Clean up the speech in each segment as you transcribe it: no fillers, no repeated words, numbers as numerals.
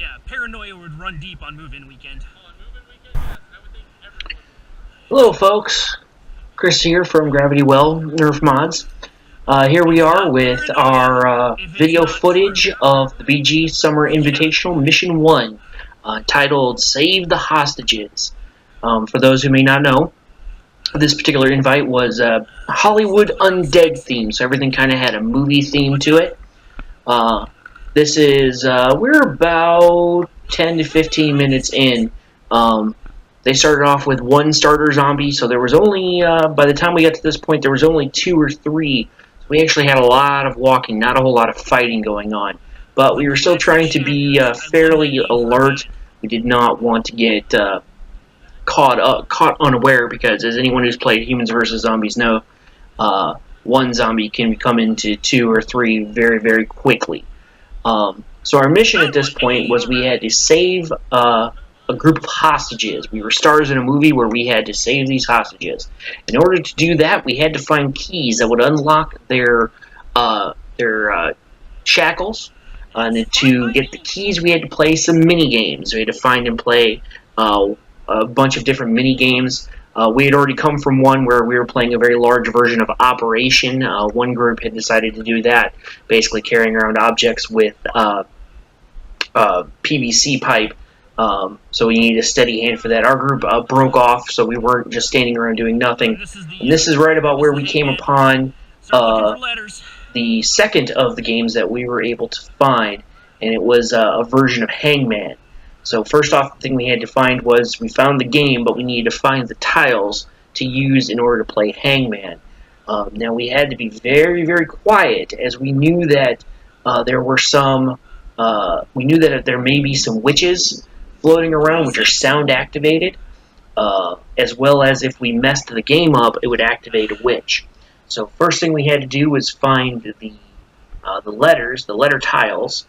Yeah, paranoia would run deep on move-in weekend. Hello, folks. Chris here from Gravity Well NERF Mods. Here we It's are not with paranoia our if it's video not true. footage of the BG Summer Invitational Mission 1, titled Save the Hostages. For those who may not know, this particular invite was a Hollywood Undead theme, so everything kind of had a movie theme to it. We're about 10 to 15 minutes in. They started off with one starter zombie, so there was only, by the time we got to this point, there was only 2 or 3. So we actually had a lot of walking, not a whole lot of fighting going on. But we were still trying to be fairly alert. We did not want to get caught unaware, because as anyone who's played Humans vs. Zombies know, one zombie can come into 2 or 3 very, very quickly. So our mission at this point was we had to save a group of hostages. We were stars in a movie where we had to save these hostages. In order to do that, we had to find keys that would unlock their shackles. And to get the keys, we had to play some mini games. We had to find and play a bunch of different mini games. We had already come from one where we were playing a very large version of Operation. One group had decided to do that, basically carrying around objects with PVC pipe. So we needed a steady hand for that. Our group broke off, so we weren't just standing around doing nothing. And this is right about where we came upon the second of the games that we were able to find, and it was a version of Hangman. So first off, the thing we had to find was, we found the game, but we needed to find the tiles to use in order to play Hangman. Now we had to be very, very quiet, as we knew that there were some. We knew that there may be some witches floating around, which are sound activated, as well as if we messed the game up, it would activate a witch. So first thing we had to do was find the letter tiles.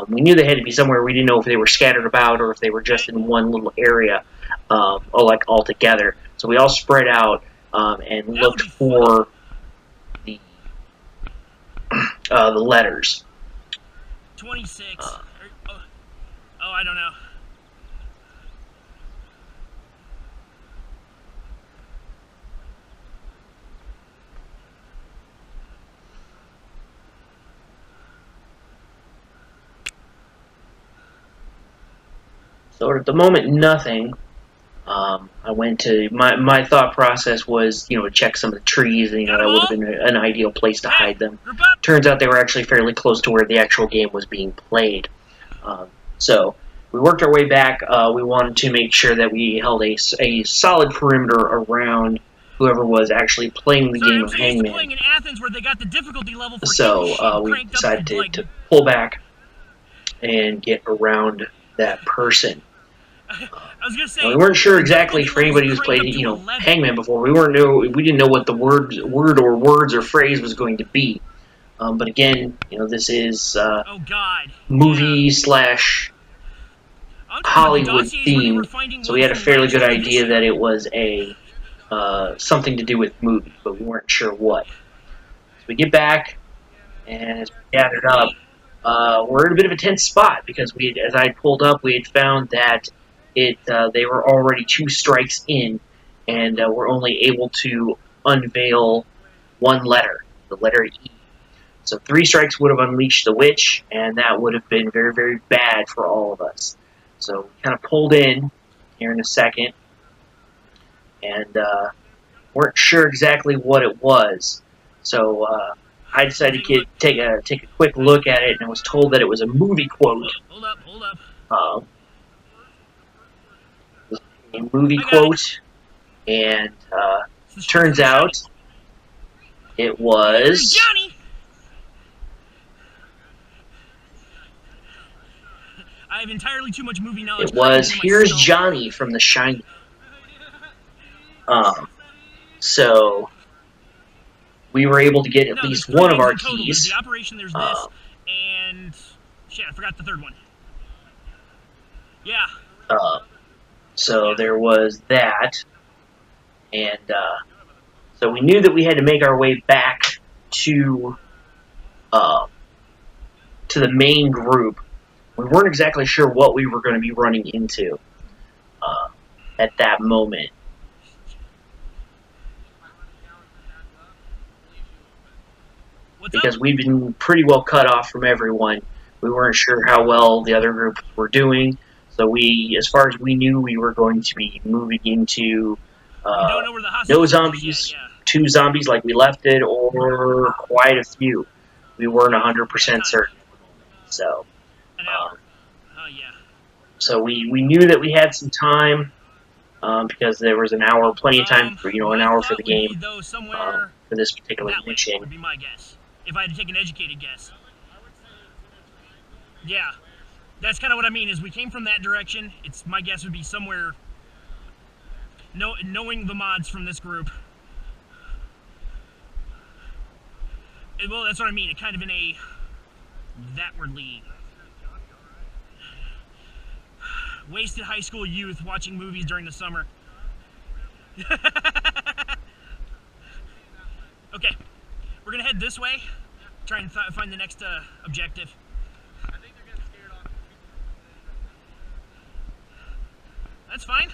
We knew they had to be somewhere. We didn't know if they were scattered about or if they were just in one little area, or like all together. So we all spread out and looked for the letters. 26. I don't know. So at the moment, nothing. I went to my thought process was, to check some of the trees, and that would have been an ideal place to hide them. Turns out they were actually fairly close to where the actual game was being played. So we worked our way back. We wanted to make sure that we held a solid perimeter around whoever was actually playing the game of Hangman. So we decided to pull back and get around that person. We weren't sure exactly, for anybody who's played, Hangman before. We didn't know what the word or words or phrase was going to be. But again, this is movie slash Hollywood themed, so we had a fairly good idea that it was a something to do with movies, but we weren't sure what. So we get back, and as we gathered up, we're in a bit of a tense spot, because as I had pulled up, we had found that they were already 2 strikes in, and were only able to unveil one letter, the letter E. So 3 strikes would have unleashed the witch, and that would have been very, very bad for all of us. So we kind of pulled in here in a second, and weren't sure exactly what it was. So I decided to take a quick look at it, and I was told that it was a movie quote. Hold up. A movie quote, and turns out it was Johnny. I have entirely too much movie knowledge. It was "Here's Johnny" from The Shining. So we were able to get at least one of our keys. The operation, there's this, and shit, I forgot the third one. Yeah. So there was that, and so we knew that we had to make our way back to the main group. So we weren't exactly sure what we were going to be running into at that moment. Because we'd been pretty well cut off from everyone. We weren't sure how well the other groups were doing. So as far as we knew, we were going to be moving into we don't know where the no hostages are just zombies, yet, yeah. 2 zombies like we left it, or quite a few. We weren't 100% certain at the moment. So, an hour. Yeah. So we knew that we had some time because there was an hour, plenty of time for an hour for the game would be, though, somewhere for this particular that mission. Would be my guess if I had to take an educated guess. Yeah, that's kind of what I mean. Is we came from that direction. It's my guess would be somewhere. Knowing the mods from this group. Well, that's what I mean. It kind of in a thatwardly wasted high school youth watching movies during the summer. Okay, we're gonna head this way. Try and find the next objective. I think they're getting scared off. That's fine.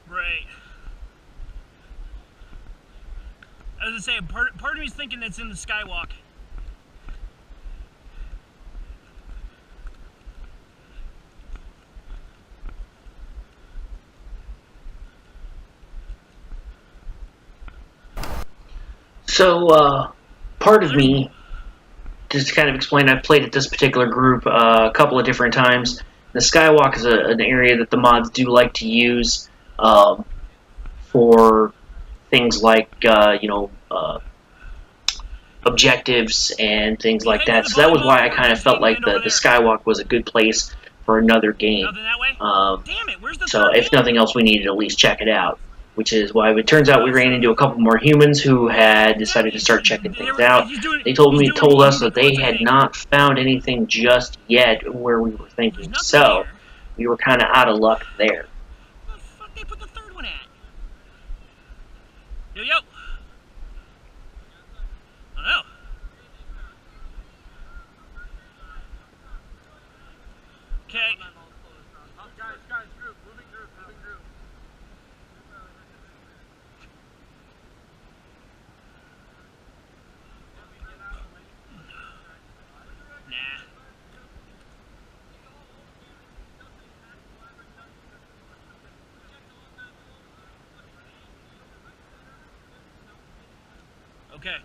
Right. I was gonna say, part of me's thinking it's in the skywalk. So, part of me, just to kind of explain, I've played at this particular group a couple of different times. The Skywalk is an area that the mods do like to use for things like, objectives and things like that. So that was why I kind of felt like the Skywalk was a good place for another game. Nothing that way? Damn it, where's the so if nothing else, we needed to at least check it out. Which is why it turns out we ran into a couple more humans who had decided to start checking things out. They told us that they had not found anything just yet where we were thinking. So we were kind of out of luck there. Where the fuck they put the third one at? Yo. I don't know. Okay. Guys, group, moving group. Nah. Okay.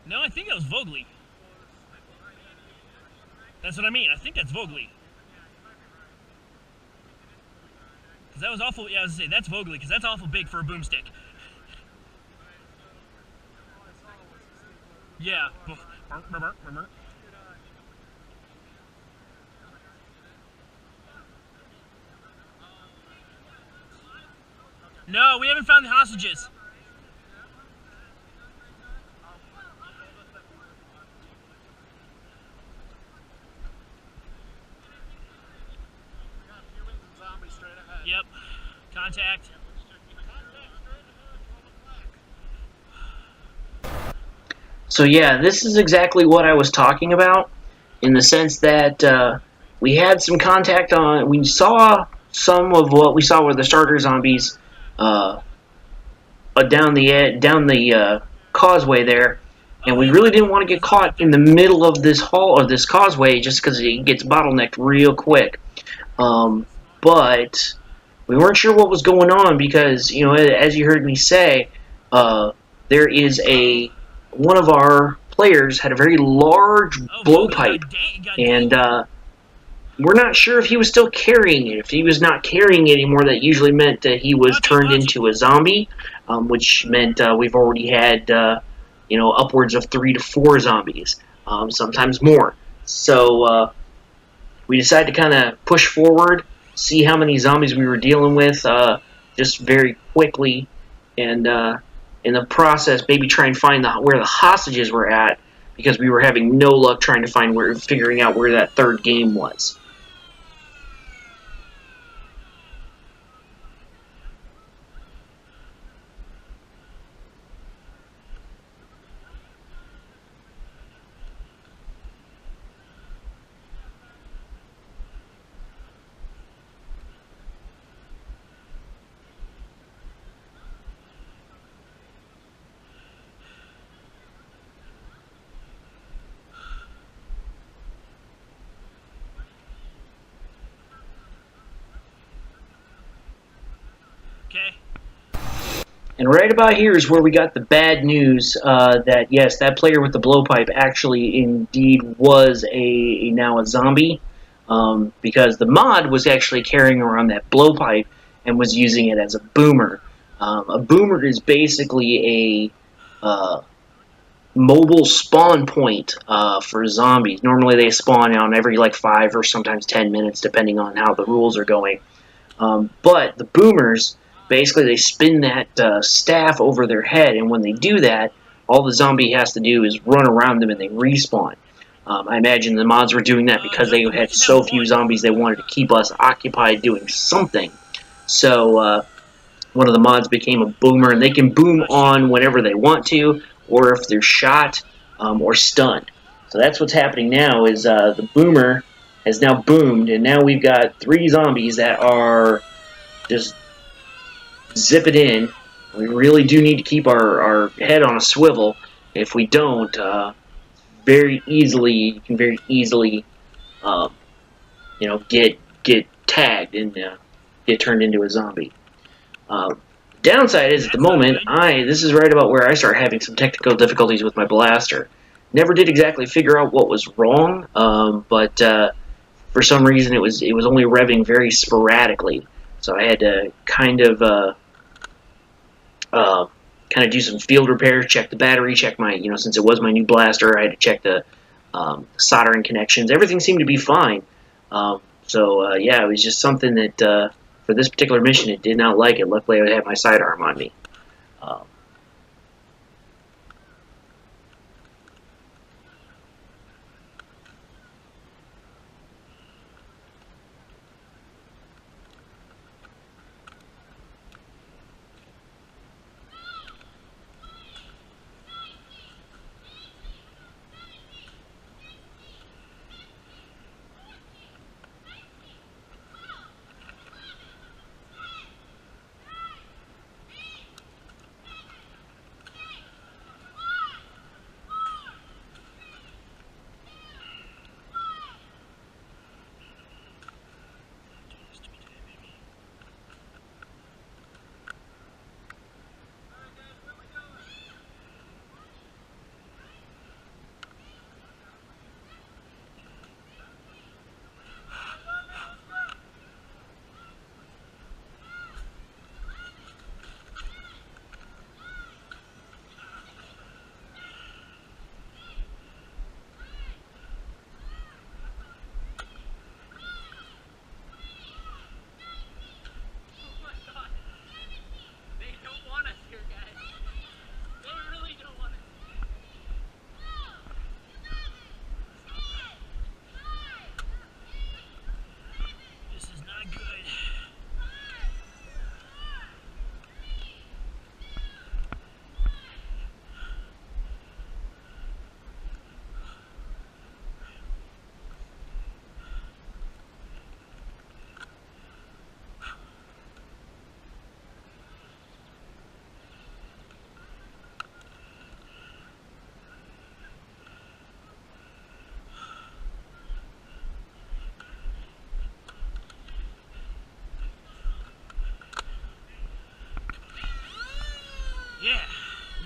No, I think that was Vogely. That's what I mean. I think that's Vogely. Because that was awful. Yeah, I was going to say, that's Vogely, because that's awful big for a boomstick. Yeah. No, we haven't found the hostages. Yep. Contact. So yeah, this is exactly what I was talking about, in the sense that we had some contact on. We saw some of what we saw with the starter zombies uh, down the causeway there, and we really didn't want to get caught in the middle of this causeway, just because it gets bottlenecked real quick. But we weren't sure what was going on because, as you heard me say, there is one of our players had a very large blowpipe, and we're not sure if he was still carrying it. If he was not carrying it anymore, that usually meant that he was turned into a zombie, which meant we've already had, upwards of 3 to 4 zombies, sometimes more. So we decided to kind of push forward, see how many zombies we were dealing with, just very quickly, and in the process, maybe try and find where the hostages were at, because we were having no luck trying to figuring out where that third game was. Okay. And right about here is where we got the bad news that, yes, that player with the blowpipe actually indeed was now a zombie, because the mod was actually carrying around that blowpipe and was using it as a boomer. A boomer is basically a mobile spawn point for zombies. Normally they spawn on every 5 or sometimes 10 minutes, depending on how the rules are going. But the boomers, basically they spin that staff over their head, and when they do that, all the zombie has to do is run around them and they respawn. I imagine the mods were doing that because they had so few zombies they wanted to keep us occupied doing something. So one of the mods became a boomer, and they can boom on whenever they want to, or if they're shot or stunned. So that's what's happening now, is the boomer has now boomed, and now we've got 3 zombies that are just zipping in. We really do need to keep our head on a swivel. If we don't, you can very easily, get tagged and get turned into a zombie. Downside is, at the moment, this is right about where I start having some technical difficulties with my blaster. Never did exactly figure out what was wrong, but for some reason it was only revving very sporadically. So I had to kind of do some field repairs, check the battery, check my, since it was my new blaster, I had to check the soldering connections. Everything seemed to be fine. Yeah, it was just something that, for this particular mission, it did not like it. Luckily, I had my sidearm on me. Um,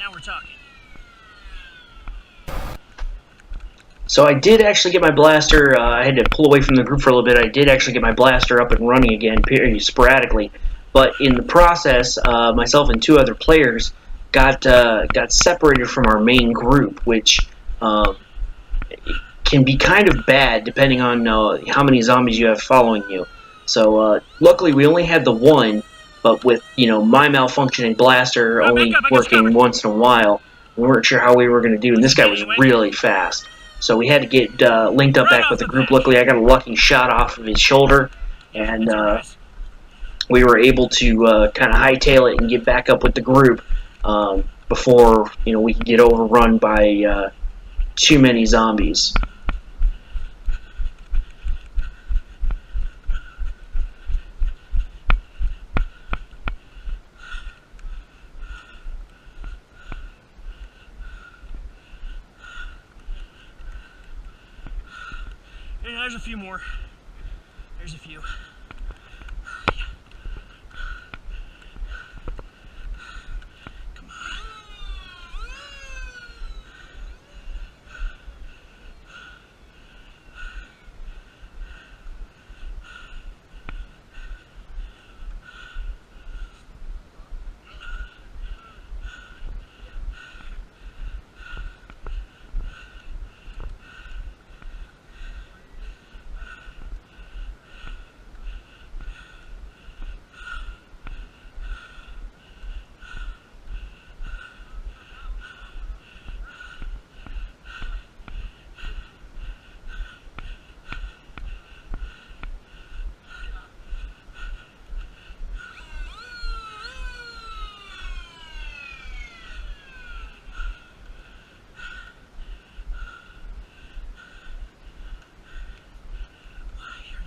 Now we're talking. So I did actually get my blaster. I had to pull away from the group for a little bit. I did actually get my blaster up and running again, sporadically. But in the process, myself and two other players got separated from our main group, which can be kind of bad depending on how many zombies you have following you. So luckily we only had the one, but with my malfunctioning blaster only working once in a while, we weren't sure how we were going to do, and this guy was really fast. So we had to get linked up back with the group. Luckily I got a lucky shot off of his shoulder, and we were able to kind of hightail it and get back up with the group before we could get overrun by too many zombies. Yeah, there's a few more. There's a few. Come on.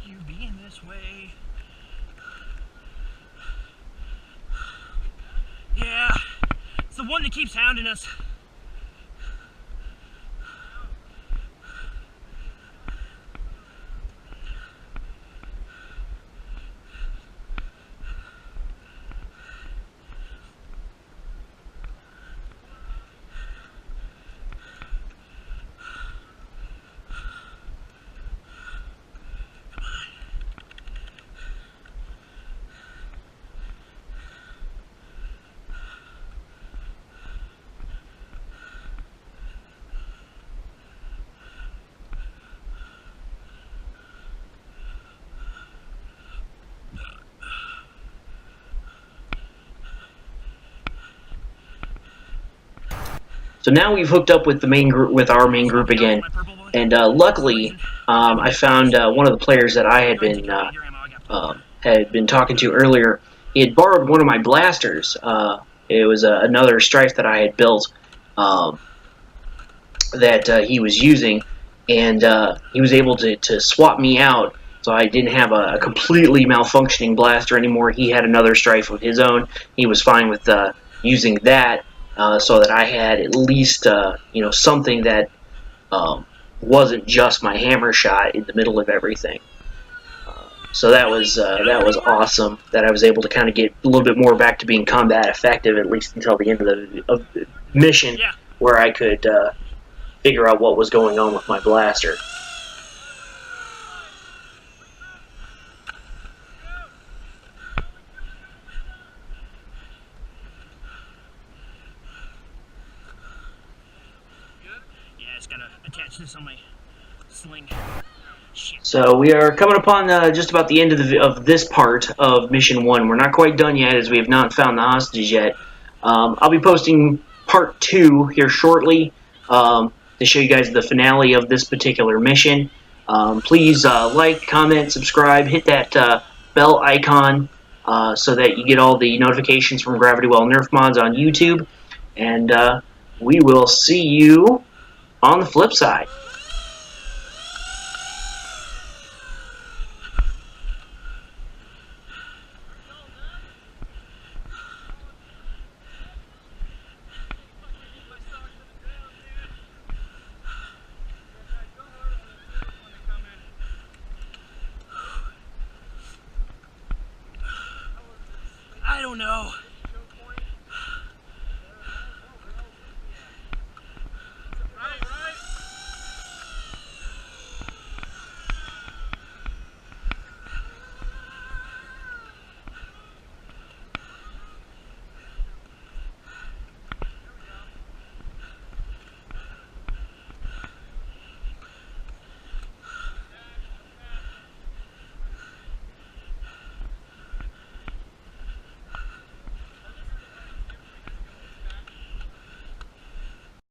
You being this way. Yeah, it's the one that keeps hounding us. So now we've hooked up with the main group, with our main group again, and luckily I found one of the players that I had been talking to earlier. He had borrowed one of my blasters. It was another strife that I had built that he was using, and he was able to swap me out, so I didn't have a completely malfunctioning blaster anymore. He had another strife of his own. He was fine with using that. So that I had at least something that wasn't just my hammer shot in the middle of everything. So that was awesome. That I was able to kind of get a little bit more back to being combat effective, at least until the end of the mission, where I could figure out what was going on with my blaster. Attach this on my sling. Shit. So we are coming upon just about the end of this part of Mission 1. We're not quite done yet, as we have not found the hostages yet. I'll be posting Part 2 here shortly to show you guys the finale of this particular mission. Please like, comment, subscribe, hit that bell icon so that you get all the notifications from Gravity Well Nerf mods on YouTube. And we will see you on the flip side. I don't know.